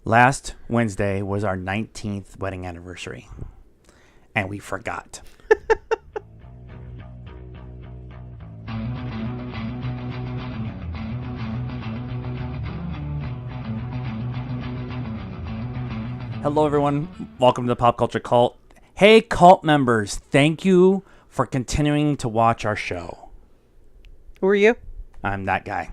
Last Wednesday was our 19th wedding anniversary, and we forgot. Hello, everyone. Welcome to the Pop Culture Cult. Hey, cult members, thank you for continuing to watch our show. Who are you? I'm that guy.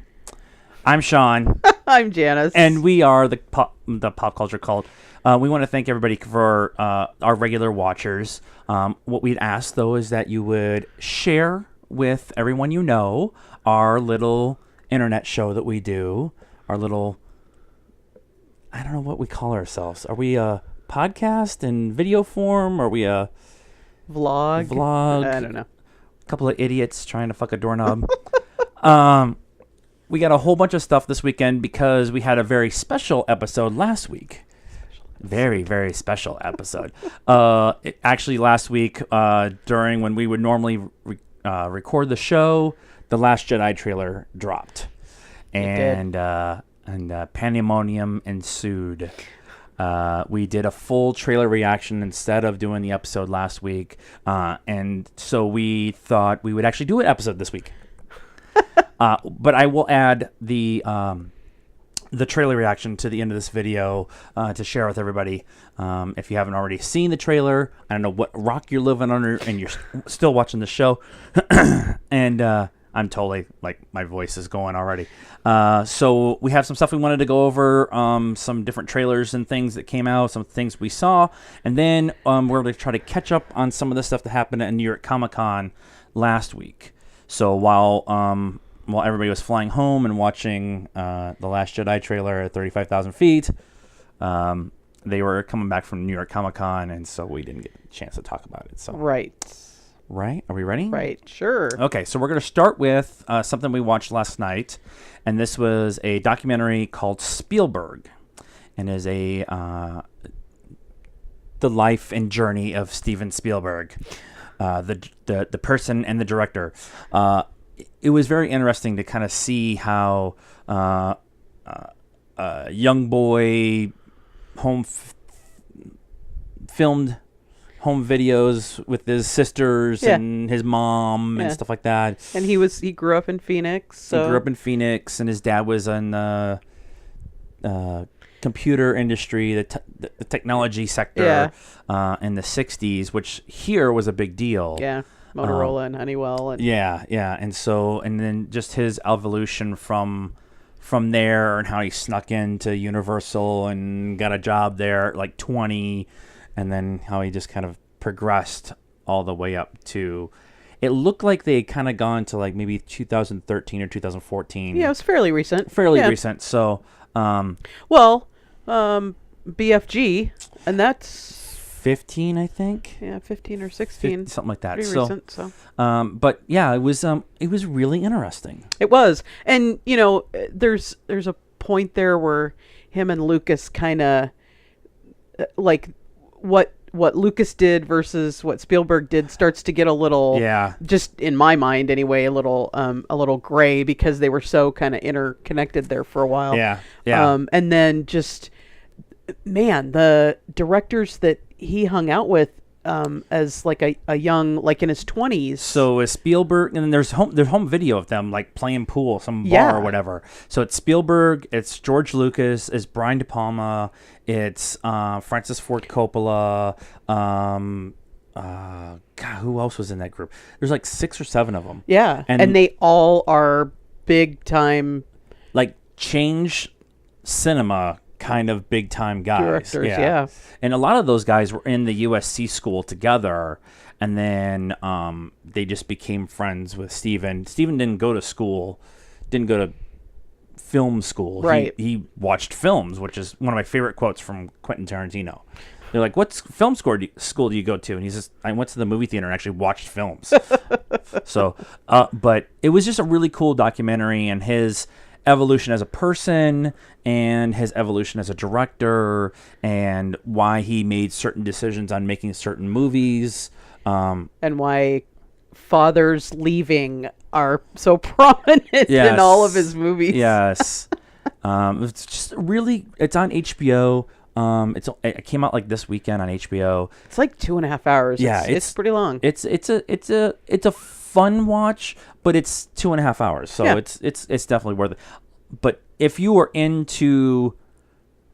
I'm Sean. I'm Janice. And we are the Pop Culture Cult. We want to thank everybody for our regular watchers. What we'd ask, though, is that you would share with everyone you know our little internet show that we do. Our little, I don't know what we call ourselves. Are we a podcast in video form? Are we a vlog? I don't know. A couple of idiots trying to fuck a doorknob. We got a whole bunch of stuff this weekend because we had a very special episode last week. Very, very special episode. Actually, last week, during when we would normally record the show, the Last Jedi trailer dropped. And pandemonium ensued. We did a full trailer reaction instead of doing the episode last week. And so we thought we would actually do an episode this week. But I will add the trailer reaction to the end of this video to share with everybody. If you haven't already seen the trailer, I don't know what rock you're living under and you're still watching the show. And I'm totally, my voice is going already. So we have some stuff we wanted to go over, some different trailers and things that came out, some things we saw. And then we're going to try to catch up on some of the stuff that happened at New York Comic-Con last week. So while everybody was flying home and watching The Last Jedi trailer at 35,000 feet, they were coming back from New York Comic-Con, and so we didn't get a chance to talk about it. So Right? Are we ready? Right, sure. Okay, so we're going to start with something we watched last night, and this was a documentary called SPEILBERG, and is the life and journey of Steven Spielberg, the person and the director. It was very interesting to kind of see how a young boy filmed home videos with his sisters and his mom and stuff like that. And he grew up in Phoenix. So. He grew up in Phoenix, and his dad was in the computer industry, the technology sector in the 60s, which here was a big deal. Yeah. Motorola and Honeywell. And and then just his evolution from there, and how he snuck into Universal and got a job there at like 20, and then how he just kind of progressed all the way up to, it looked like they had kind of gone to like maybe 2013 or 2014. Yeah, it was fairly recent. Recent. So, BFG, and that's 15, I think. Yeah, 15 or 16. Something like that. Pretty recent, so. But yeah, it was really interesting. It was. And, there's a point there where him and Lucas kind of, like, what Lucas did versus what Spielberg did starts to get a little, just in my mind anyway, a little gray, because they were so kind of interconnected there for a while. Yeah. And then just, man, the directors that he hung out with as like a young, like in his 20s. So is Spielberg, and then there's home video of them like playing pool, some bar or whatever. So it's Spielberg, it's George Lucas, it's Brian De Palma, it's Francis Ford Coppola. God, who else was in that group? There's like 6 or 7 of them. Yeah, and they all are big time, like change cinema kind of big time guys. Directors, yeah. And a lot of those guys were in the USC school together, and then they just became friends with Steven. Steven didn't go to film school. Right. He watched films, which is one of my favorite quotes from Quentin Tarantino. They're like, "What film school do you go to?" And he says, "I went to the movie theater and actually watched films." So, but it was just a really cool documentary, and his evolution as a person and his evolution as a director, and why he made certain decisions on making certain movies, and why fathers leaving are so prominent in all of his movies. Yes. It's just really. It's on HBO. It came out like this weekend on HBO. It's like 2.5 hours. Yeah, it's pretty long. It's a fun watch, but it's 2.5 hours, so Yeah. it's definitely worth it. But if you are into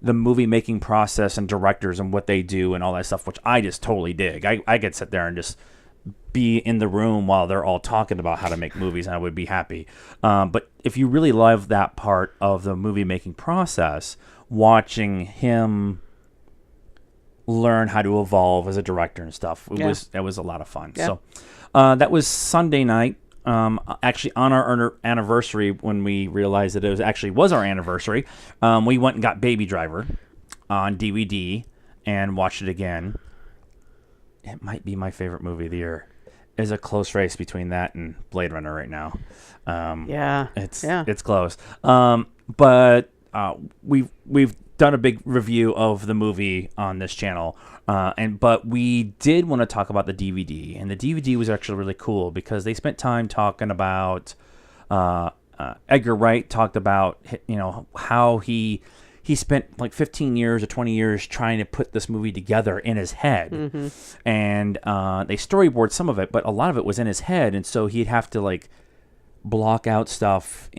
the movie making process and directors and what they do and all that stuff, which I just totally dig, I could sit there and just be in the room while they're all talking about how to make movies, and I would be happy. But if you really love that part of the movie making process, watching him learn how to evolve as a director and stuff, it was a lot of fun. Yeah. So that was Sunday night. Actually, on our anniversary, when we realized that it was our anniversary, we went and got Baby Driver on DVD and watched it again. It might be my favorite movie of the year. There's a close race between that and Blade Runner right now. It's close. But we've done a big review of the movie on this channel, but we did want to talk about the DVD, and the DVD was actually really cool because they spent time talking about Edgar Wright talked about how he spent like 15 years or 20 years trying to put this movie together in his head, and they storyboard some of it, but a lot of it was in his head, and so he'd have to like block out stuff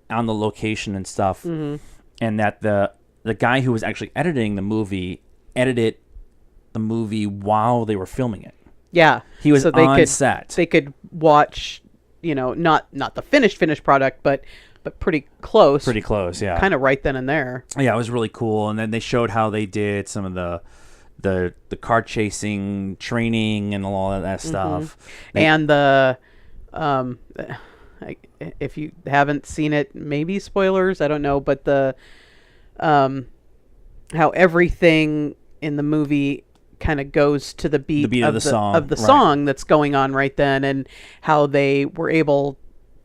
on the location and stuff, and that the guy who was actually editing the movie edited the movie while they were filming it. Yeah, He was so they on set. They could watch, not the finished product, but pretty close. Pretty close, yeah. Kind of right then and there. Yeah, it was really cool. And then they showed how they did some of the car chasing training and all of that stuff. And the if you haven't seen it, maybe spoilers, I don't know, but the how everything in the movie kind of goes to the beat of the song, right, song that's going on right then, and how they were able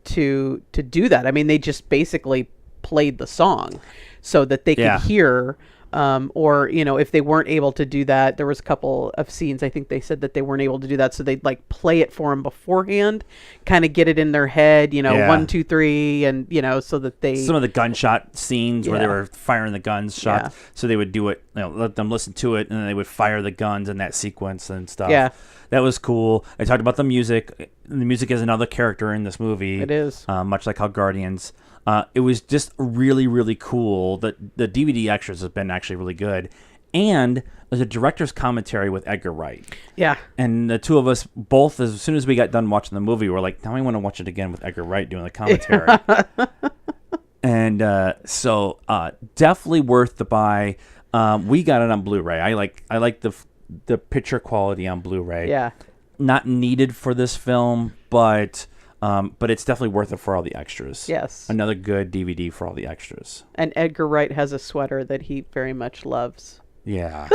to do that. I mean, they just basically played the song so that they could hear, or if they weren't able to do that, there was a couple of scenes, I think they said that they weren't able to do that, so they'd like play it for them beforehand, kind of get it in their head, 1, 2, 3, and so that they, some of the gunshot scenes where they were firing the guns shots, so they would do it, let them listen to it, and then they would fire the guns in that sequence and stuff. That was cool. I talked about the music. The music is another character in this movie. It is. Much like how Guardians. It was just really, really cool. The DVD extras have been actually really good. And there's a director's commentary with Edgar Wright. Yeah. And the two of us both, as soon as we got done watching the movie, were like, now I want to watch it again with Edgar Wright doing the commentary. And so definitely worth the buy. We got it on Blu-ray. I like the picture quality on Blu-ray. Yeah. Not needed for this film, but it's definitely worth it for all the extras. Yes. Another good DVD for all the extras. And Edgar Wright has a sweater that he very much loves. Yeah.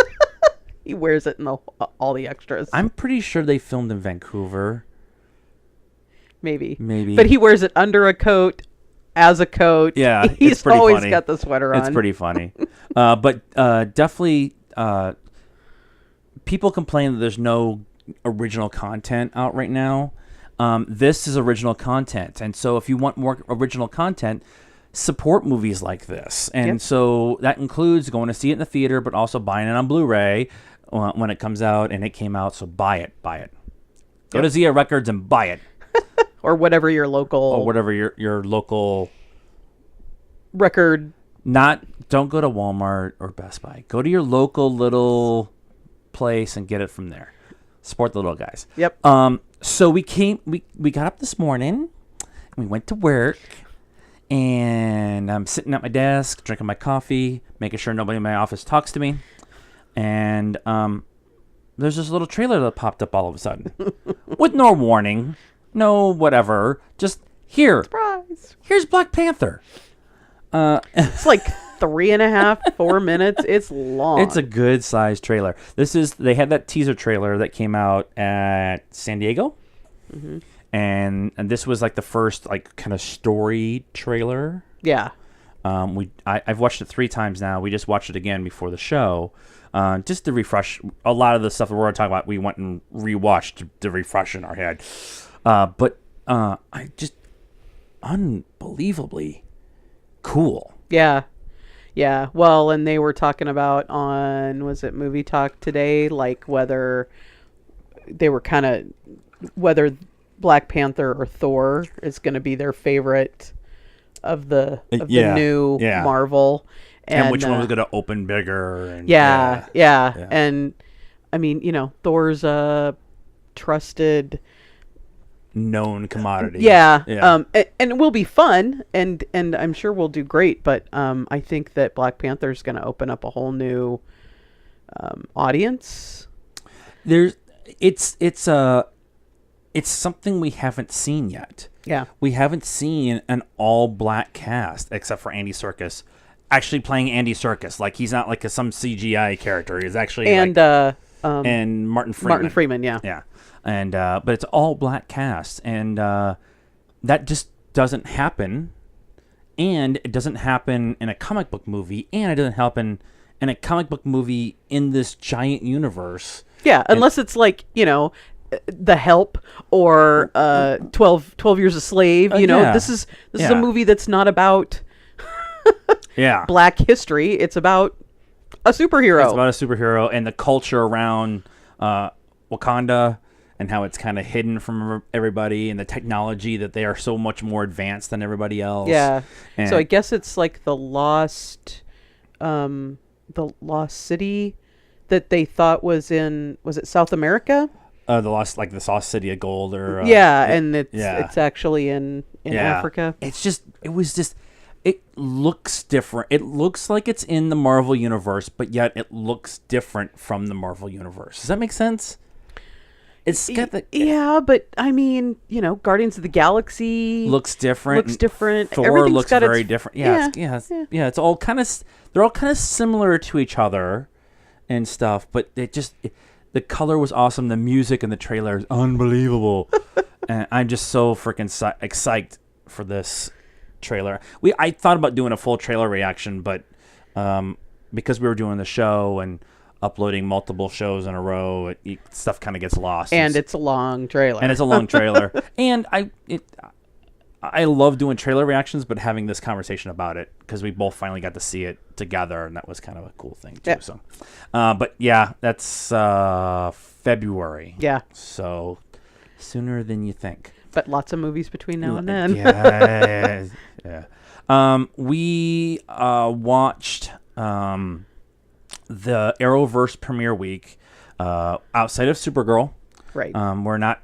He wears it in all the extras. I'm pretty sure they filmed in Vancouver. Maybe. But he wears it under a coat, as a coat. Yeah, He's always got the sweater on. It's pretty funny. But definitely, people complain that there's no original content out right now. This is original content. And so if you want more original content, support movies like this. And so that includes going to see it in the theater, but also buying it on Blu-ray when it comes out. And it came out, so buy it. Go to Zia Records and buy it. Or whatever your local... Or whatever your local... record... Don't go to Walmart or Best Buy. Go to your local little place and get it from there. Support the little guys. Yep. So we got up this morning, and we went to work, and I'm sitting at my desk, drinking my coffee, making sure nobody in my office talks to me, and there's this little trailer that popped up all of a sudden, with no warning, no whatever, just here. Surprise! Here's Black Panther. It's like 3.5, 4 minutes. It's long. It's a good sized trailer. They had that teaser trailer that came out at San Diego, and this was like the first like kind of story trailer. Yeah. I've watched it 3 times now. We just watched it again before the show, just to refresh a lot of the stuff that we're going to talk about. We went and rewatched to refresh in our head, but I just unbelievably cool. Yeah. Yeah. Well, and they were talking about on, was it Movie Talk today, like whether they were kind of, whether Black Panther or Thor is going to be their favorite of the new Marvel. And which one was going to open bigger. And, yeah. And I mean, Thor's a trusted, known commodity. Yeah. And it will be fun, and I'm sure we'll do great, but I think that Black Panther is going to open up a whole new audience. It's something we haven't seen yet. Yeah. We haven't seen an all black cast except for Andy Serkis actually playing Andy Serkis. Like, he's not like some CGI character. He's actually and Martin Freeman. Yeah. Yeah. And but it's all black cast, and that just doesn't happen. And it doesn't happen in a comic book movie, and it doesn't happen in a comic book movie in this giant universe. Yeah, unless it's like, The Help or 12 Years a Slave. This is a movie that's not about black history. It's about a superhero. It's about a superhero and the culture around Wakanda, and how it's kind of hidden from everybody, and the technology that they are so much more advanced than everybody else. Yeah. And so I guess it's like the lost city that they thought was it South America? The lost city of gold, or and it's actually in Africa. It looks different. It looks like it's in the Marvel universe, but yet it looks different from the Marvel universe. Does that make sense? It's got but I mean, Guardians of the Galaxy looks different. Thor looks very different. It's all kind of, they're all kind of similar to each other and stuff, but the color was awesome. The music and the trailer is unbelievable. And I'm just so freaking psyched for this trailer. I thought about doing a full trailer reaction, but because we were doing the show and uploading multiple shows in a row, stuff kind of gets lost. And it's a long trailer. And I love doing trailer reactions, but having this conversation about it, because we both finally got to see it together, and that was kind of a cool thing too. Yeah. So, but yeah, that's February. Yeah. So sooner than you think. But lots of movies between now and then. Yeah. We watched the Arrowverse premiere week outside of Supergirl. Right. We're not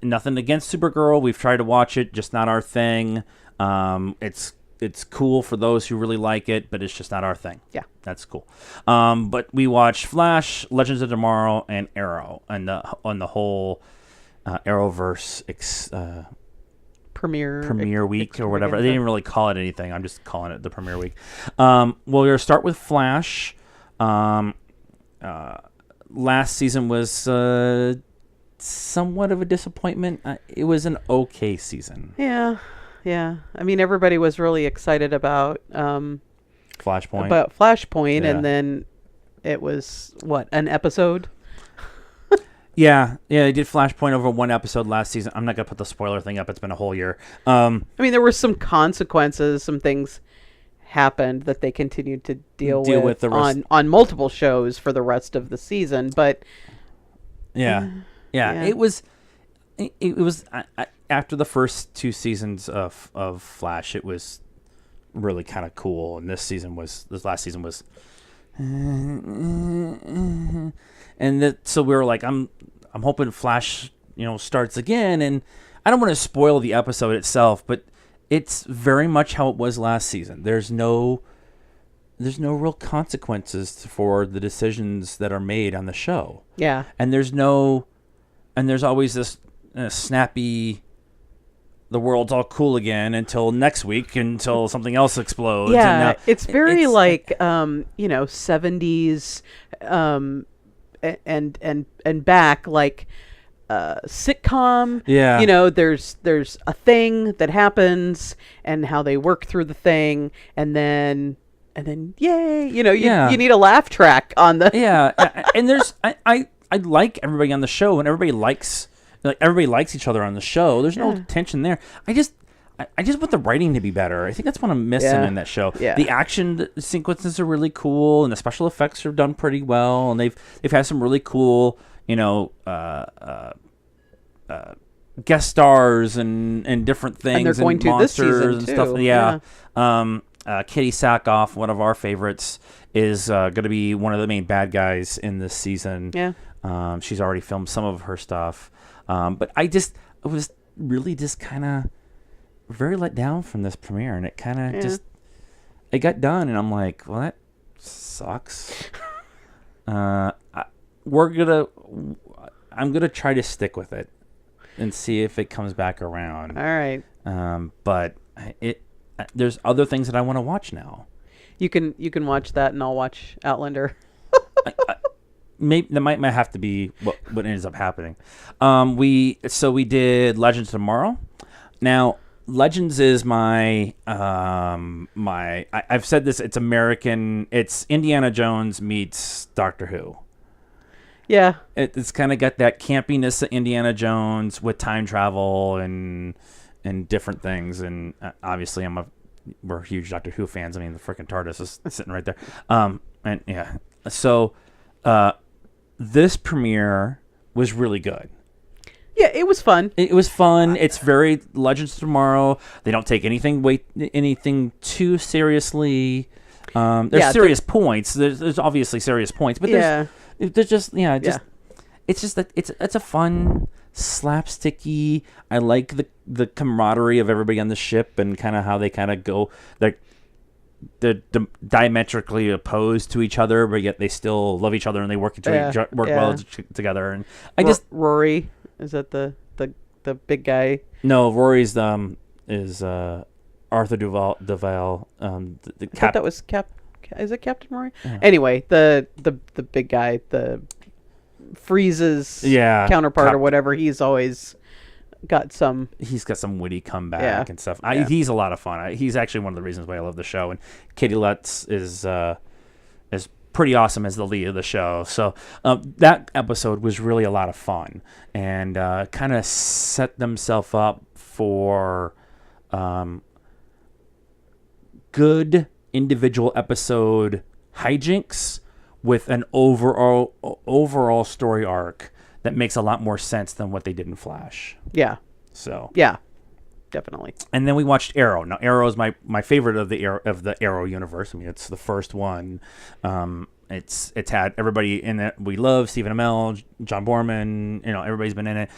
nothing against Supergirl. We've tried to watch it, just not our thing. It's cool for those who really like it, but it's just not our thing. Yeah, that's cool. But we watched Flash, Legends of Tomorrow, and Arrow, and on the whole Arrowverse premiere week or whatever. They didn't really call it anything. I'm just calling it the premiere week. Well, we're gonna start with Flash. Last season was somewhat of a disappointment. It was an okay season. Yeah. I mean, everybody was really excited about Flashpoint. And then it was an episode. Yeah, they did Flashpoint over one episode last season. I'm not gonna put the spoiler thing up. It's been a whole year. I mean, there were some consequences. Some things happened that they continued to deal with the rest on multiple shows for the rest of the season. But it was after the first two seasons of Flash, it was really kind of cool, and this last season was, and so we were like, I'm hoping Flash starts again, and I don't want to spoil the episode itself, but it's very much how it was last season. There's no real consequences for the decisions that are made on the show. Yeah. And there's always this snappy, the world's all cool again until next week, until something else explodes. Yeah, and it's very 70s and back, like sitcom. Yeah. There's a thing that happens and how they work through the thing, and then yay, you need a laugh track on the and there's I like everybody on the show, and everybody likes each other on the show. There's no tension there. I just want the writing to be better. I think that's what I'm missing in that show. Yeah. The action sequences are really cool, and the special effects are done pretty well, and they've had some really cool, guest stars and different things, and they're going to this monsters season and too. stuff. Yeah. Kitty Sackhoff, one of our favorites, is going to be one of the main bad guys in this season. Yeah. She's already filmed some of her stuff, but I was really just kind of very let down from this premiere, and it kind of it got done, and I'm like, well, that sucks. I'm gonna try to stick with it and see if it comes back around. All right. But there's other things that I want to watch now. You can watch that, and I'll watch Outlander. Maybe that might have to be what ends up happening. We did Legends tomorrow. Now, Legends is I've said this. It's American. It's Indiana Jones meets Doctor Who. Yeah. It's kind of got that campiness of Indiana Jones with time travel and different things. And obviously, we're huge Doctor Who fans. I mean, the freaking TARDIS is sitting right there. And yeah, so this premiere was really good. Yeah, it was fun. It was fun. It's very Legends Tomorrow. They don't take anything too seriously. There's serious points. There's obviously serious points, but there's just it's just that it's a fun slapsticky. I like the camaraderie of everybody on the ship and kind of how they kind of go. They're diametrically opposed to each other, but yet they still love each other and they work well together. And Rory, is that the big guy? No, Rory's is Arthur Duval. I thought that was Is it Captain Rory? Yeah. Anyway, the big guy, the Freeze's counterpart or whatever. He's always got some. He's got some witty comeback and stuff. He's a lot of fun. He's actually one of the reasons why I love the show. And Katie Lutz is pretty awesome as the lead of the show. So that episode was really a lot of fun and kind of set themselves up for good individual episode hijinks with an overall story arc that makes a lot more sense than what they did in Flash. Yeah. So. Yeah. Definitely. And then we watched Arrow. Now Arrow is my favorite of the Arrow universe. I mean, it's the first one. It's had everybody in it we love. Stephen Amell, John Borman. Everybody's been in it.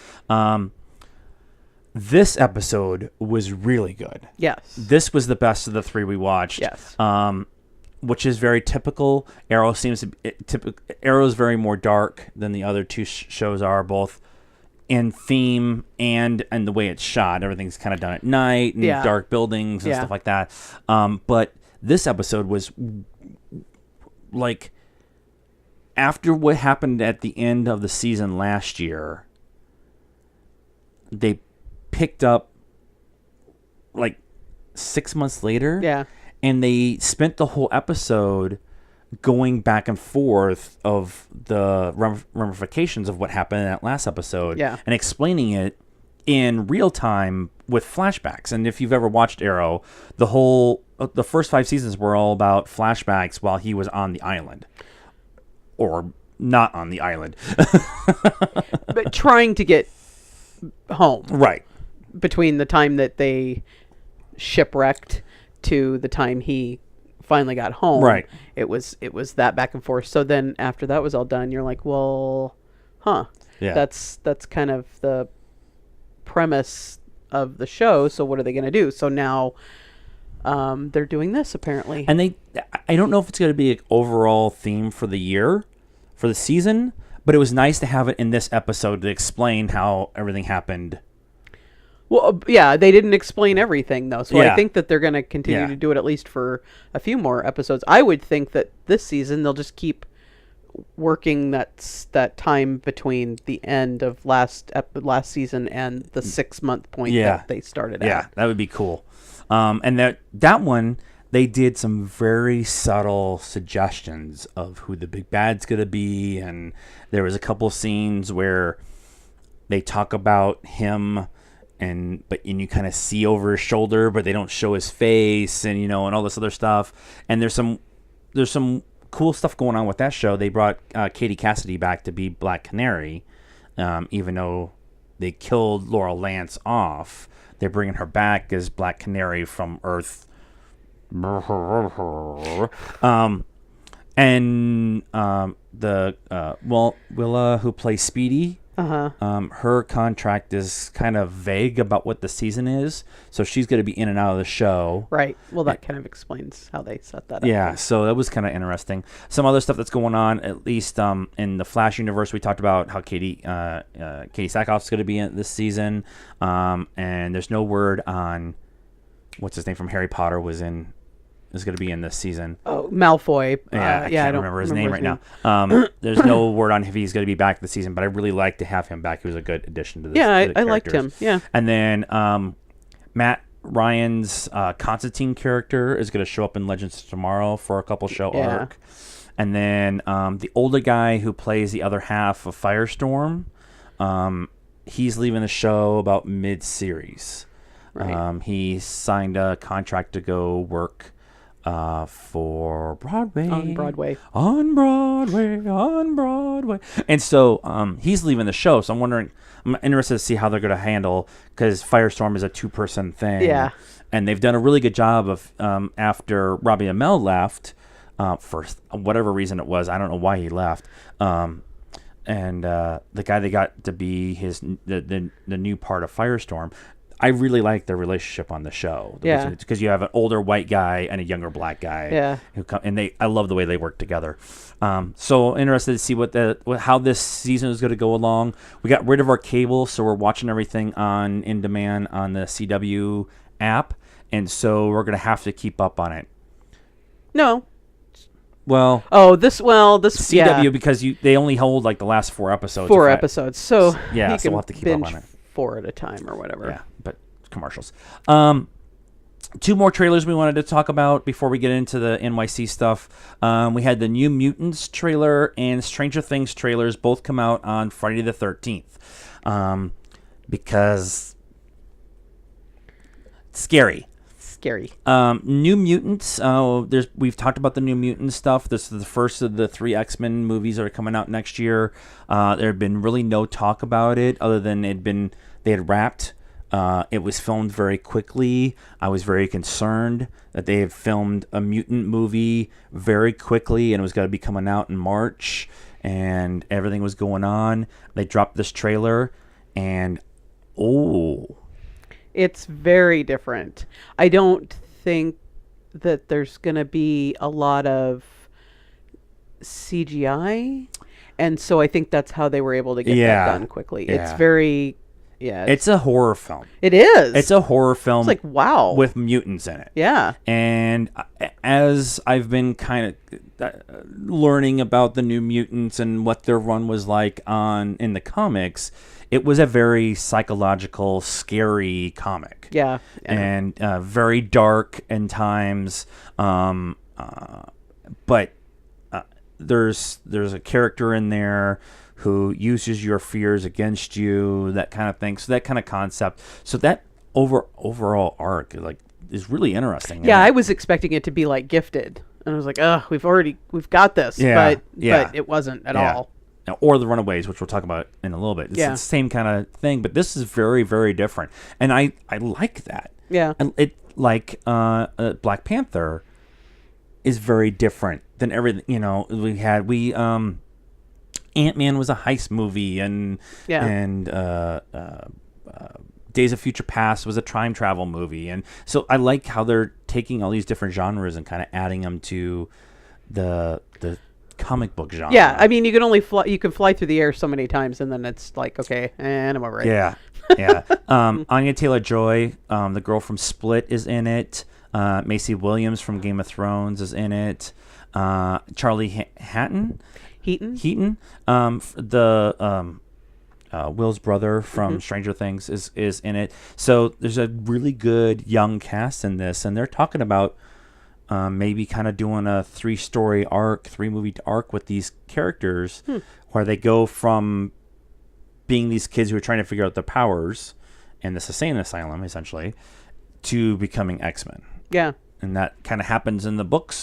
This episode was really good. Yes. This was the best of the three we watched. Yes. Which is very typical. Arrow is very more dark than the other two shows are, both in theme and the way it's shot. Everything's kind of done at night and dark buildings and stuff like that. But this episode was like after what happened at the end of the season last year, they picked up like 6 months later. Yeah. And they spent the whole episode going back and forth of the ramifications of what happened in that last episode and explaining it in real time with flashbacks. And if you've ever watched Arrow, the first 5 seasons were all about flashbacks while he was on the island. Or not on the island. But trying to get home. Right. Between the time that they shipwrecked to the time he finally got home. Right. It was that back and forth. So then after that was all done, you're like, well, yeah. That's kind of the premise of the show. So what are they going to do? So now they're doing this apparently. And I don't know if it's going to be an overall theme for the season, but it was nice to have it in this episode to explain how everything happened. Well, they didn't explain everything, though. So I think that they're going to continue to do it at least for a few more episodes. I would think that this season they'll just keep working that time between the end of last season and the 6-month point that they started at. Yeah, that would be cool. And that one, they did some very subtle suggestions of who the big bad's going to be. And there was a couple scenes where they talk about him but you kind of see over his shoulder, but they don't show his face, and and all this other stuff. And there's some cool stuff going on with that show. They brought Katie Cassidy back to be Black Canary, even though they killed Laurel Lance off. They're bringing her back as Black Canary from Earth. Willa, who plays Speedy, her contract is kind of vague about what the season is, so she's going to be in and out of the show. Right. Well, that kind of explains how they set that up. Yeah, so that was kind of interesting. Some other stuff that's going on, at least in the Flash universe, we talked about how Katie Sackhoff's going to be in this season, and there's no word on what's his name from Harry Potter is going to be in this season. Oh, Malfoy. I can't remember his name right now. There's no word on if he's going to be back this season, but I really like to have him back. He was a good addition to this. Yeah, I liked him. Yeah. And then Matt Ryan's Constantine character is going to show up in Legends of Tomorrow for a couple show arc. And then the older guy who plays the other half of Firestorm, he's leaving the show about mid-series. Right. He signed a contract to go work for Broadway. On Broadway. And so he's leaving the show. So I'm interested to see how they're going to handle, because Firestorm is a 2-person thing. Yeah. And they've done a really good job of, after Robbie Amell left, for whatever reason it was, I don't know why he left. And the guy they got to be the new part of Firestorm, I really like their relationship on the show. Yeah. Because you have an older white guy and a younger black guy. Yeah. I love the way they work together. So interested to see how this season is going to go along. We got rid of our cable, so we're watching everything in demand on the CW app, and so we're going to have to keep up on it. No. Well. This CW, because they only hold like the last 4 episodes. We'll have to keep up on it. 4 at a time or whatever. Yeah, but commercials. 2 more trailers we wanted to talk about before we get into the NYC stuff. We had the New Mutants trailer and Stranger Things trailers both come out on Friday the 13th. Because it's scary. New Mutants. We've talked about the New Mutants stuff. This is the first of the 3 X-Men movies that are coming out next year. There had been really no talk about it other than they had wrapped. It was filmed very quickly. I was very concerned that they had filmed a mutant movie very quickly and it was going to be coming out in March and everything was going on. They dropped this trailer and it's very different. I don't think that there's going to be a lot of CGI. And so I think that's how they were able to get that done quickly. Yeah. It's very... Yeah, it's a horror film. It is. It's a horror film. It's like, wow. With mutants in it. Yeah. And as I've been kind of learning about the New Mutants and what their run was like in the comics, it was a very psychological, scary comic. Yeah. And very dark in times. But there's a character in there who uses your fears against you, that kind of thing. So that kind of concept. So that overall arc is really interesting. Yeah, I was expecting it to be like Gifted. And I was like, we've got this. Yeah, but it wasn't at all. Or The Runaways, which we'll talk about in a little bit. It's the same kind of thing, but this is very, very different. And I like that. Yeah. And Black Panther is very different than everything, Ant-Man was a heist movie, and Days of Future Past was a time travel movie, and so I like how they're taking all these different genres and kind of adding them to the comic book genre. Yeah, I mean, you can fly through the air so many times, and then it's like, okay, and I'm over it. Yeah. Anya Taylor-Joy, the girl from Split, is in it. Macy Williams from Game of Thrones is in it. Charlie Heaton, Will's brother from Stranger Things is in it. So there's a really good young cast in this, and they're talking about maybe kind of doing a 3-movie arc with these characters, where they go from being these kids who are trying to figure out their powers in this insane asylum, essentially, to becoming X-Men. Yeah. And that kind of happens in the book,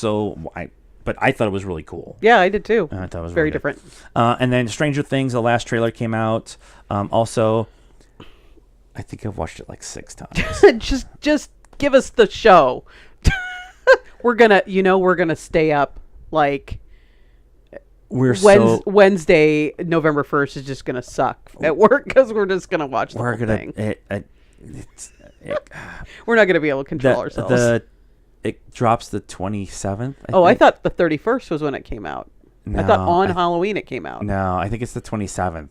but I thought it was really cool. Yeah, I did too. I thought it was very really different. And then Stranger Things, the last trailer came out. Also, I think I've watched it like 6 times. just give us the show. We're gonna stay up like Wednesday, November 1st is just gonna suck at work because we're just gonna watch the whole thing. We're not gonna be able to control ourselves. It drops the 27th. I thought the 31st was when it came out. No, I thought on Halloween it came out. No, I think it's the 27th,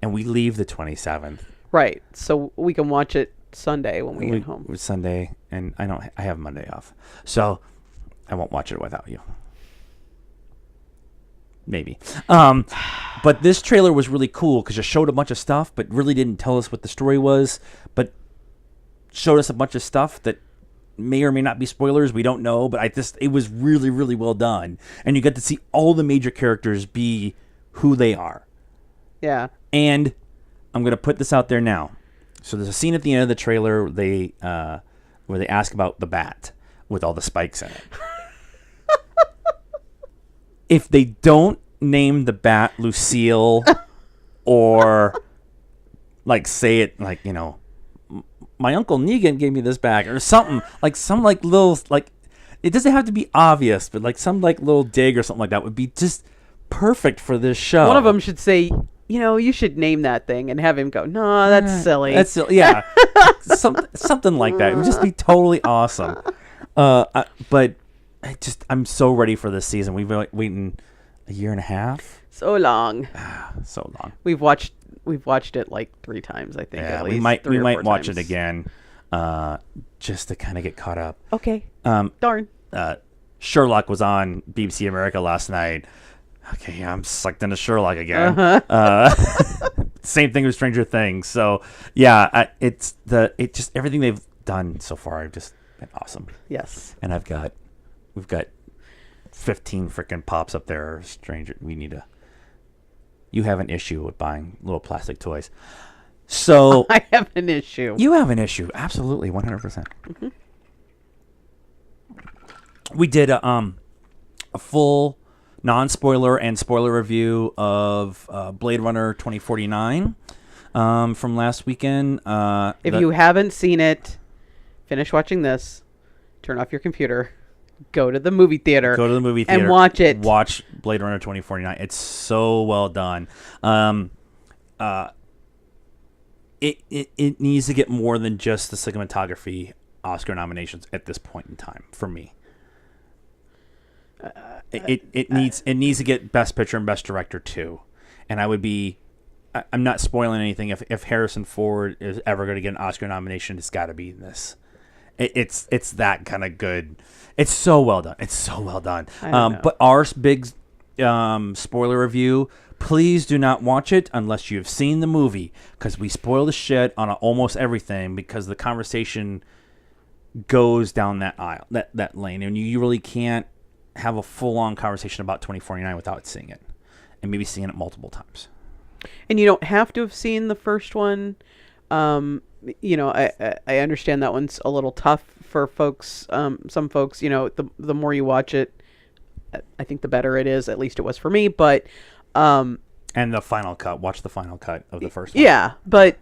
and we leave the 27th. Right, so we can watch it Sunday when we get home. It's Sunday, and I have Monday off, so I won't watch it without you. Maybe. But this trailer was really cool because it showed a bunch of stuff, but really didn't tell us what the story was, but showed us a bunch of stuff that may or may not be spoilers. We don't know, but it was really, really well done. And you get to see all the major characters be who they are. Yeah. And I'm going to put this out there now. So there's a scene at the end of the trailer where they ask about the bat with all the spikes in it. If they don't name the bat Lucille or like say it like, my Uncle Negan gave me this bag or something, like some like little, like it doesn't have to be obvious, but like some like little dig or something like that would be just perfect for this show. One of them should say, you should name that thing, and have him go, no, that's silly. That's silly. Yeah. something like that. It would just be totally awesome. But I'm so ready for this season. We've been waiting a year and a half. So long. So long. We've watched it like 3 times, I think. Yeah, at least. we might watch times. it again, just to kind of get caught up. Okay. Darn. Sherlock was on BBC America last night. Okay, yeah, I'm sucked into Sherlock again. Same thing with Stranger Things. So yeah, it's just everything they've done so far have just been awesome. Yes. And we've got 15 freaking pops up there. You have an issue with buying little plastic toys. So I have an issue. You have an issue. Absolutely. 100%. Mm-hmm. We did a full non-spoiler and spoiler review of Blade Runner 2049 from last weekend. If you haven't seen it, finish watching this, turn off your computer, go to the movie theater. And watch it. Watch Blade Runner 2049. It's so well done. It needs to get more than just the cinematography Oscar nominations at this point in time for me. It needs to get Best Picture and Best Director too. And I'm not spoiling anything. If Harrison Ford is ever going to get an Oscar nomination, it's got to be this. It's that kind of good. It's so well done. It's so well done. But our big spoiler review, please do not watch it unless you've seen the movie, because we spoil the shit on almost everything because the conversation goes down that aisle, that lane, and you really can't have a full-on conversation about 2049 without seeing it, and maybe seeing it multiple times. And you don't have to have seen the first one. I understand that one's a little tough for folks. Some folks, the more you watch it, I think the better it is. At least it was for me. But and the final cut. Watch the final cut of the first one. Yeah, but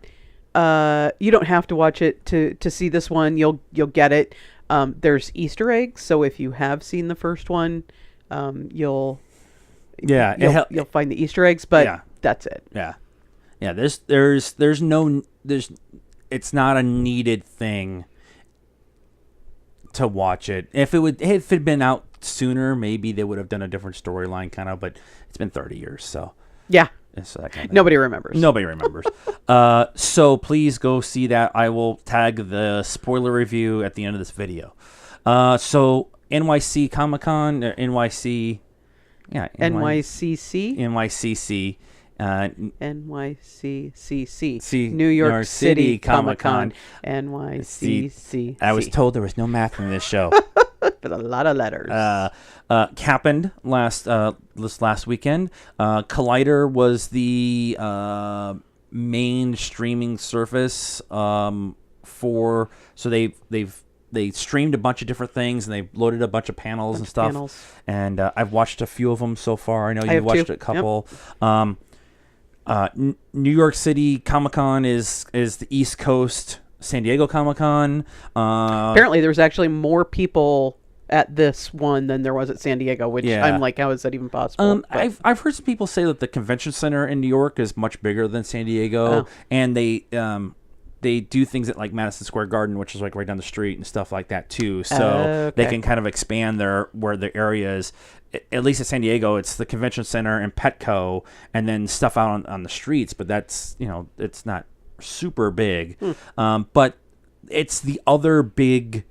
you don't have to watch it to see this one. You'll get it. There's Easter eggs, so if you have seen the first one, you'll find the Easter eggs. But that's it. Yeah. It's not a needed thing to watch it. If it had been out sooner, maybe they would have done a different storyline, kind of. But it's been 30 years, so yeah. So that kind of Nobody remembers. So please go see that. I will tag the spoiler review at the end of this video. So NYC Comic Con, NYCC. NYCCC. New York City Comic Con. NYCCC. I was told there was no math in this show. But a lot of letters. Happened last weekend. Collider was the main streaming service for. So they streamed a bunch of different things, and they loaded a bunch of panels and stuff. And I've watched a few of them so far. I know you've watched a couple. Yep. New York City Comic-Con is the East Coast San Diego Comic-Con. Apparently, there's actually more people at this one than there was at San Diego, which I'm like, how is that even possible? I've heard some people say that the convention center in New York is much bigger than San Diego, and they do things at like Madison Square Garden, which is like right down the street and stuff like that too. So they can kind of expand where their area is. At least at San Diego, it's the convention center and Petco, and then stuff out on the streets. But that's, it's not super big. But it's the other big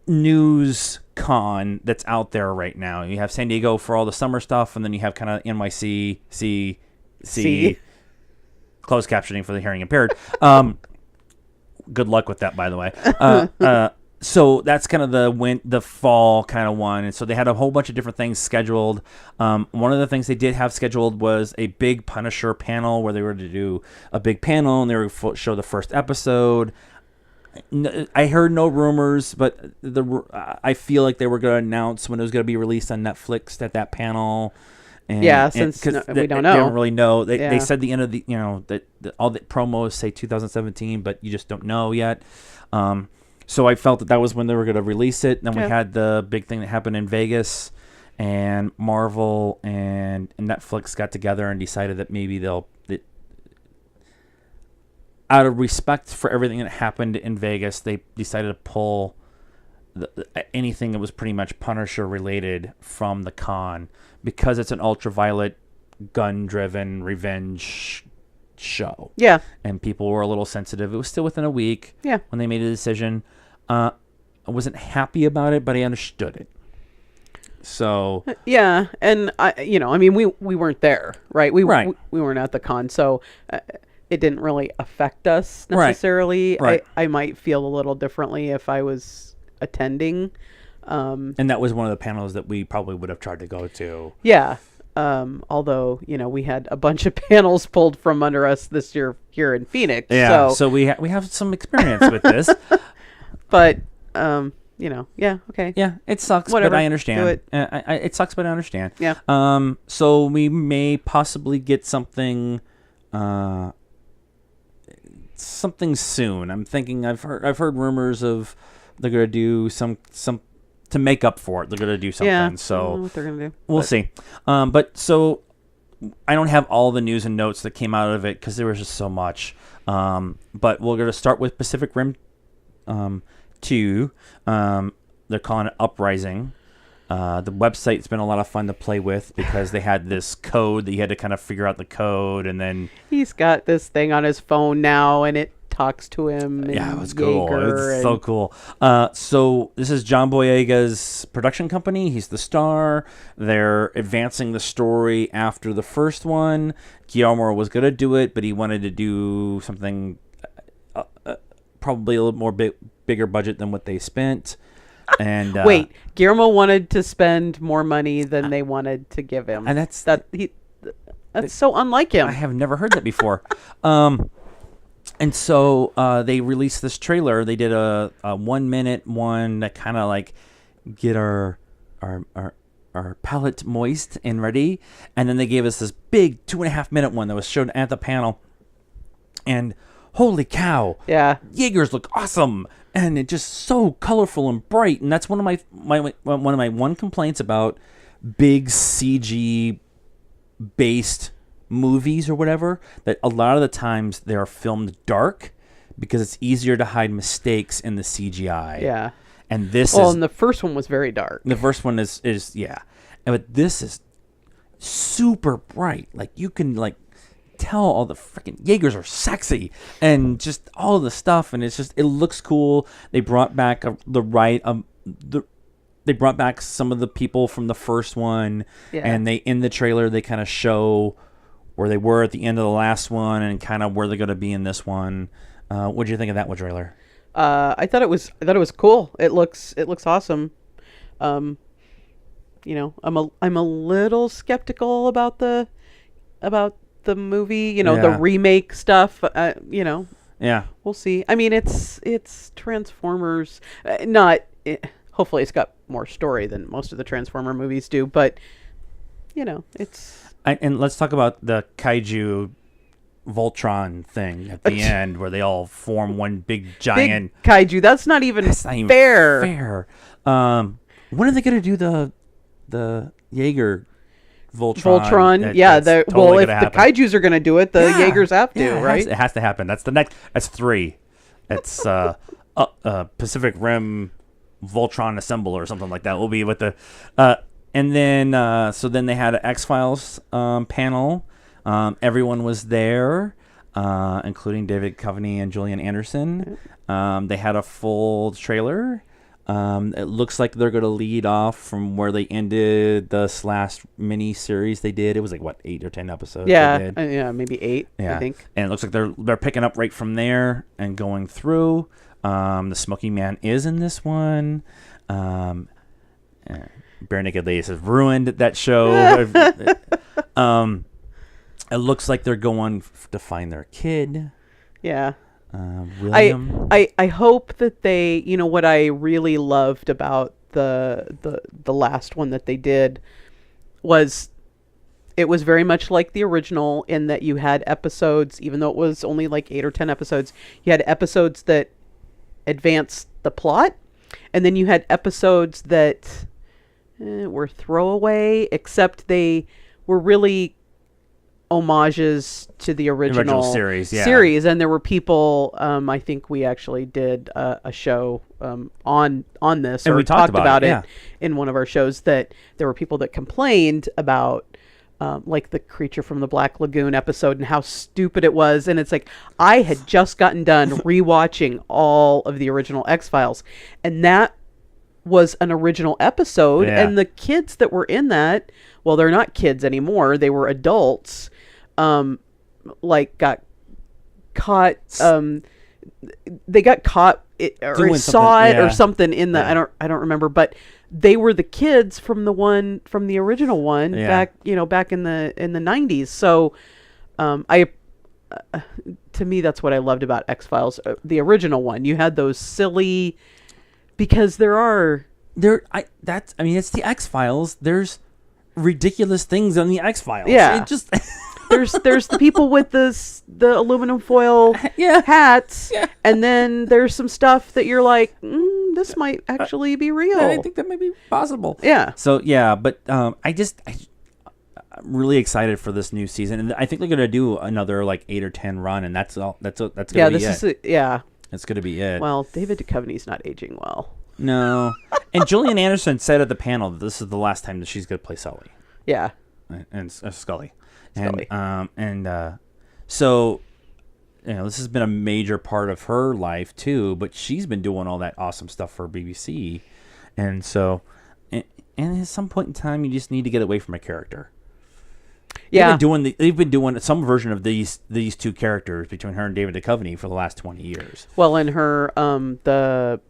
news con that's out there right now. You have San Diego for all the summer stuff, and then you have kind of NYC, closed captioning for the hearing impaired. Good luck with that, by the way. So that's kind of the fall kind of one. And so they had a whole bunch of different things scheduled. One of the things they did have scheduled was a big Punisher panel where they were to do a big panel and they were to show the first episode. I heard no rumors, but I feel like they were going to announce when it was going to be released on Netflix at that panel. Since we don't know. They don't really know. They said the end of that all the promos say 2017, but you just don't know yet. So I felt that was when they were going to release it. And then we had the big thing that happened in Vegas, and Marvel and Netflix got together and decided that maybe out of respect for everything that happened in Vegas, they decided to pull anything that was pretty much Punisher related from the con, because it's an ultraviolet, gun-driven revenge show. Yeah. And people were a little sensitive. It was still within a week when they made a decision. I wasn't happy about it, but I understood it. So and we weren't there, right? We weren't at the con, so it didn't really affect us necessarily. Right. I might feel a little differently if I was attending. And that was one of the panels that we probably would have tried to go to. Yeah. Although, we had a bunch of panels pulled from under us this year here in Phoenix. Yeah, so we have some experience with this. But, okay. Yeah, it sucks, Whatever. but I understand. Do it. It sucks, but I understand. Yeah. So we may possibly get something soon. I'm thinking I've heard rumors of they're going to do some to make up for it. They're going to do something. Yeah, so I don't know what they're going to do. We'll see. But so I don't have all the news and notes that came out of it because there was just so much. But we're going to start with Pacific Rim 2. They're calling it Uprising. The website's been a lot of fun to play with because they had this code that you had to kind of figure out the code, and then he's got this thing on his phone now, and it talks to him. Yeah, it was cool. It's so cool. So this is John Boyega's production company. He's the star. They're advancing the story after the first one. Guillermo was going to do it, but he wanted to do something probably a little more bigger budget than what they spent. And wait, Guillermo wanted to spend more money than they wanted to give him, and that's so unlike him. I have never heard that before. And so they released this trailer. They did a 1 minute one that kind of like get our palate moist and ready, and then they gave us this big 2.5 minute one that was shown at the panel. And holy cow! Yeah, Jaegers look awesome. And it's just so colorful and bright, and that's one of my complaints about big CG based movies or whatever. That a lot of the times they are filmed dark because it's easier to hide mistakes in the CGI. Yeah, and and the first one was very dark. The first one is but this is super bright. Like you can tell all the freaking Jaegers are sexy and just all of the stuff, and it looks cool. They brought back they brought back some of the people from the first one, and in the trailer they kind of show where they were at the end of the last one and kind of where they're going to be in this one. What do you think of that one trailer? I thought it was cool. It looks awesome. I'm a little skeptical about the movie, the remake stuff, Yeah. we'll see. I mean, it's Transformers, not hopefully it's got more story than most of the Transformer movies do, but it's And let's talk about the kaiju Voltron thing at the end where they all form one big giant kaiju. That's not even fair. When are they going to do the Jaeger Voltron? If the kaijus are going to do it, the Jaegers have to, right? It has to happen. That's the next. That's 3. It's Pacific Rim Voltron Assemble or something like that. Will be with the and then so then they had an X-Files panel. Everyone was there, including David Duchovny and Gillian Anderson. They had a full trailer. It looks like they're going to lead off from where they ended this last mini series they did. It was like 8 or 10 episodes. Yeah, maybe 8. Yeah. I think. And it looks like they're picking up right from there and going through. The Smoking Man is in this one. Bare Naked Ladies has ruined that show. It looks like they're going to find their kid. Yeah. William. I hope that they, what I really loved about the last one that they did was it was very much like the original in that you had episodes, even though it was only like 8 or 10 episodes, you had episodes that advanced the plot, and then you had episodes that were throwaway, except they were really homages to the original series, and there were people, I think we actually did a show on this, and or we talked about it in one of our shows, that there were people that complained about like the Creature from the Black Lagoon episode and how stupid it was. And it's like, I had just gotten done rewatching all of the original X-Files, and that was an original episode, and the kids that were in that, well, they're not kids anymore, they were adults, like got caught, they got caught or saw it or something in the, I don't remember, but they were the kids from the original one back in the 90s. So to me, that's what I loved about X-Files, the original one. You had those silly, because it's the X-Files. There's ridiculous things on the X-Files. Yeah. It just there's the people with the aluminum foil hats, and then there's some stuff that you're like, this might actually be real. I think that might be possible. Yeah. So but I'm really excited for this new season, and I think they're gonna do another like 8 or 10 run, and that's gonna be it. That's gonna be it. Well, David Duchovny's not aging well. No. And Gillian Anderson said at the panel that this is the last time that she's gonna play Sully. Yeah. And Scully. So this has been a major part of her life too, but she's been doing all that awesome stuff for BBC, and so and at some point in time you just need to get away from a character. They've been doing some version of these two characters between her and David Duchovny for the last 20 years. Well, in her the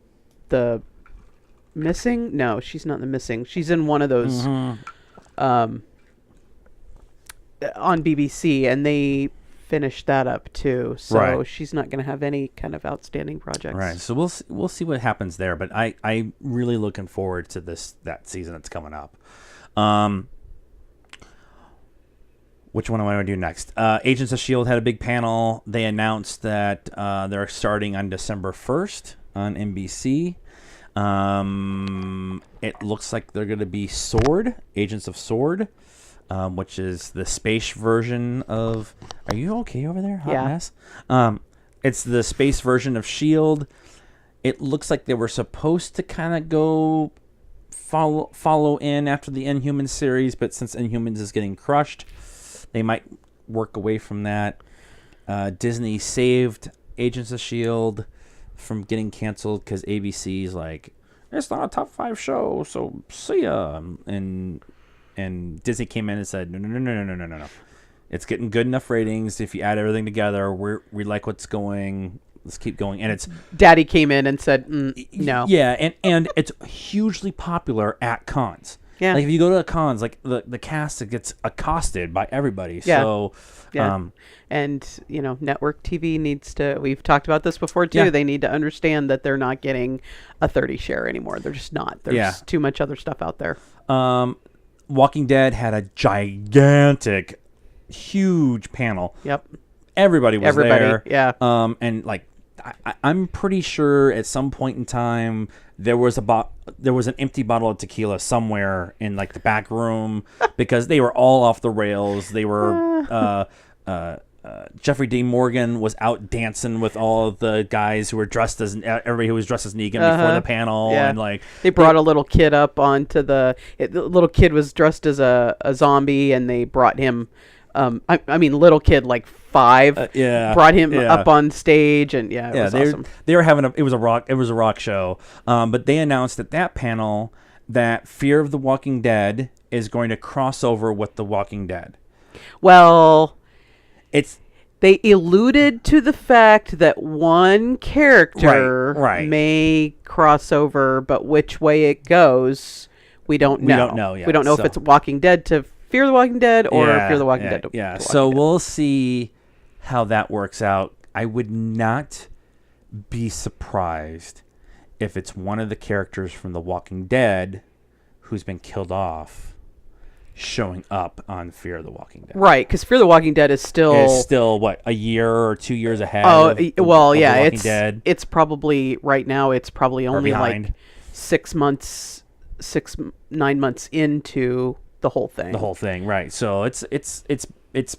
Missing, no, she's not in The Missing, she's in one of those on BBC, and they finished that up too, so she's not going to have any kind of outstanding projects. Right. So we'll see what happens there, but I really looking forward to that season that's coming up. Which one do I want to do next? Agents of S.H.I.E.L.D. had a big panel. They announced that they're starting on December 1st on NBC. It looks like they're going to be S.W.O.R.D., Agents of S.W.O.R.D., which is the space version of... Are you okay over there? Hot mess? It's the space version of S.H.I.E.L.D. It looks like they were supposed to kind of go follow in after the Inhumans series, but since Inhumans is getting crushed, they might work away from that. Disney saved Agents of S.H.I.E.L.D. from getting canceled because ABC's like, it's not a top 5 show, so see ya. And Disney came in and said, no. It's getting good enough ratings. If you add everything together, we like what's going. Let's keep going. And it's Daddy came in and said, no. Yeah, and it's hugely popular at cons. Yeah. Like if you go to the cons, like the cast gets accosted by everybody. Yeah. So, Yeah. And, network TV needs to, we've talked about this before too. Yeah. They need to understand that they're not getting a 30 share anymore. They're just not. There's too much other stuff out there. Walking Dead had a gigantic, huge panel. Yep. Everybody was there. Yeah. And like, I'm pretty sure at some point in time there was an empty bottle of tequila somewhere in like the back room because they were all off the rails. They were Jeffrey Dean Morgan was out dancing with all of the guys who were dressed as everybody who was dressed as Negan before the panel, and like they brought a little kid up onto the little kid was dressed as a zombie, and they brought him. I mean, little kid like 5. Brought him up on stage, and it was awesome. They were having it was a rock show. But they announced at that panel that Fear of the Walking Dead is going to cross over with The Walking Dead. Well, they alluded to the fact that one character may cross over, but which way it goes, we don't know. We don't know yet. We don't know if it's Walking Dead to Fear the Walking Dead or Fear the Walking Dead to yeah. to So Walking we'll see how that works out. I would not be surprised if it's one of the characters from The Walking Dead who's been killed off showing up on Fear the Walking Dead. Right, because Fear the Walking Dead is still what, a year or 2 years ahead? The Walking Dead? It's probably right now. It's probably only like 9 months into the whole thing. The whole thing, right? So it's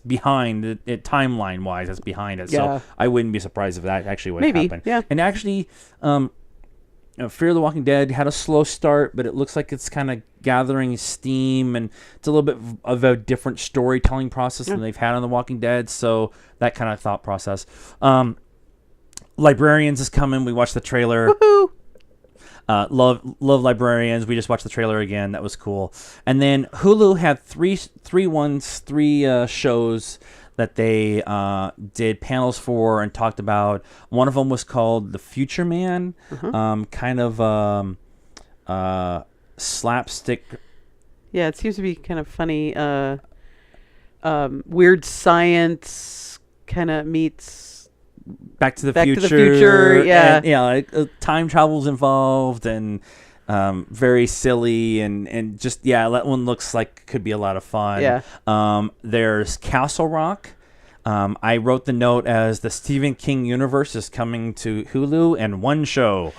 behind it timeline wise. It's behind it. Yeah. So I wouldn't be surprised if that actually would happen. Yeah. And actually, Fear the Walking Dead had a slow start, but it looks like it's kind of gathering steam, and it's a little bit of a different storytelling process than they've had on The Walking Dead. So that kind of thought process. Librarians is coming. We watched the trailer. Woohoo! Love Librarians. We just watched the trailer again. That was cool. And then Hulu had three shows that they did panels for and talked about. One of them was called The Future Man, kind of slapstick. Yeah, it seems to be kind of funny. Weird science kind of meets Back to the Future. Yeah. And, time travel's involved, and very silly, and just that one looks like could be a lot of fun. Yeah. There's Castle Rock. I wrote the note as the Stephen King universe is coming to Hulu, and one show.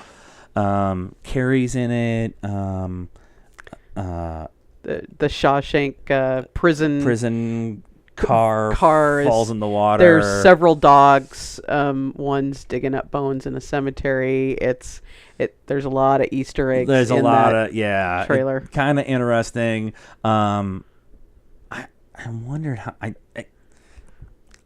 Carrie's in it. The Shawshank prison car falls in the water. There's several dogs. One's digging up bones in a cemetery. There's a lot of Easter eggs. There's in a lot that of trailer. Kind of interesting. I wondered how I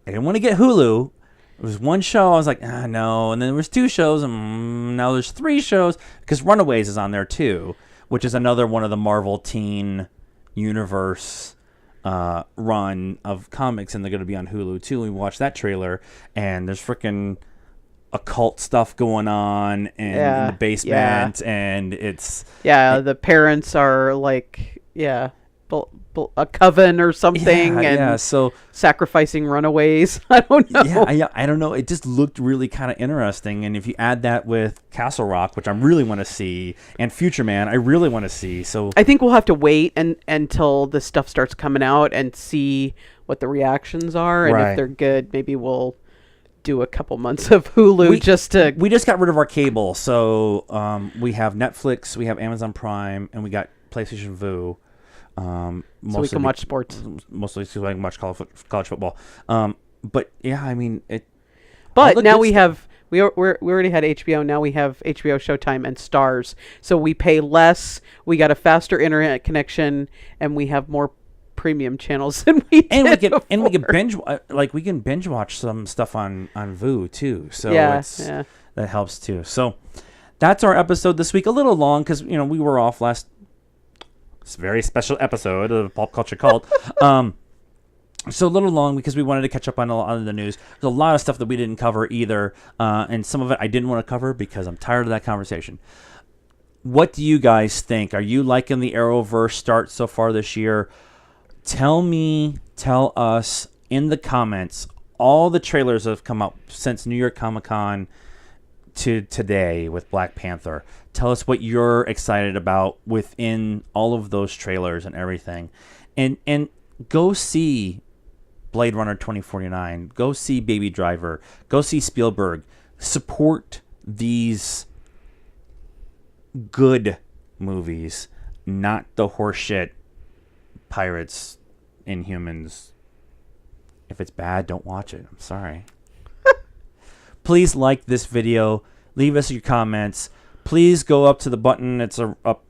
didn't want to get Hulu. It was one show. I was like, no. And then there was 2 shows, and now there's 3 shows because Runaways is on there too, which is another one of the Marvel Teen Universe run of comics, and they're going to be on Hulu too. We watched that trailer, and there's freaking occult stuff going on in the basement, and it's the parents are like a coven or something, so sacrificing runaways. I don't know. I don't know. It just looked really kind of interesting, and if you add that with Castle Rock, which I really want to see, and Future Man, I really want to see. So I think we'll have to wait until the stuff starts coming out and see what the reactions are, and if they're good, maybe we'll do a couple months of Hulu we just got rid of our cable, so we have Netflix, we have Amazon Prime, and we got PlayStation Vue. So we can watch sports. Mostly so I can watch college football. But yeah, I mean it. But now we already had HBO. Now we have HBO Showtime and Stars. So we pay less. We got a faster internet connection, and we have more premium channels than we did before. And we can binge watch some stuff on Vue too. So that helps too. So that's our episode this week. A little long because we were off last. It's a very special episode of Pop Culture Cult. So a little long because we wanted to catch up on a lot of the news. There's a lot of stuff that we didn't cover either, and some of it I didn't want to cover because I'm tired of that conversation. what do you guys think? Are you liking the Arrowverse start so far this year? Tell us in the comments all the trailers that have come out since New York Comic Con to today with Black Panther. Tell us what you're excited about within all of those trailers and everything. And go see Blade Runner 2049. Go see Baby Driver. Go see Spielberg. Support these good movies, not the horseshit pirates, Inhumans. If it's bad, don't watch it. I'm sorry. Please like this video. Leave us your comments. Please go up to the button. It's up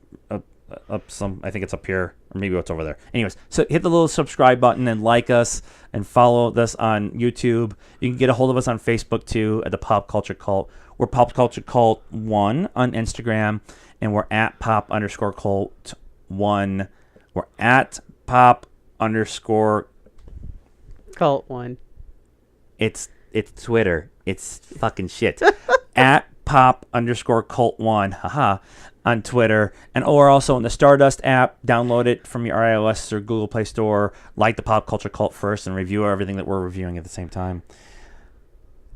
some. I think it's up here, or maybe it's over there. Anyways, so hit the little subscribe button and like us and follow us on YouTube. You can get a hold of us on Facebook too at the Pop Culture Cult. We're PopCultureCult1 on Instagram, and we're at Pop_Cult1. We're at Pop_Cult1. It's Twitter. It's fucking shit. At Pop_Cult1. Haha. On Twitter. And we're also in the Stardust app. Download it from your iOS or Google Play Store. Like the Pop Culture Cult first and review everything that we're reviewing at the same time.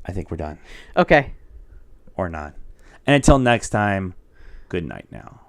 I think we're done. Okay. Or not. And until next time, good night now.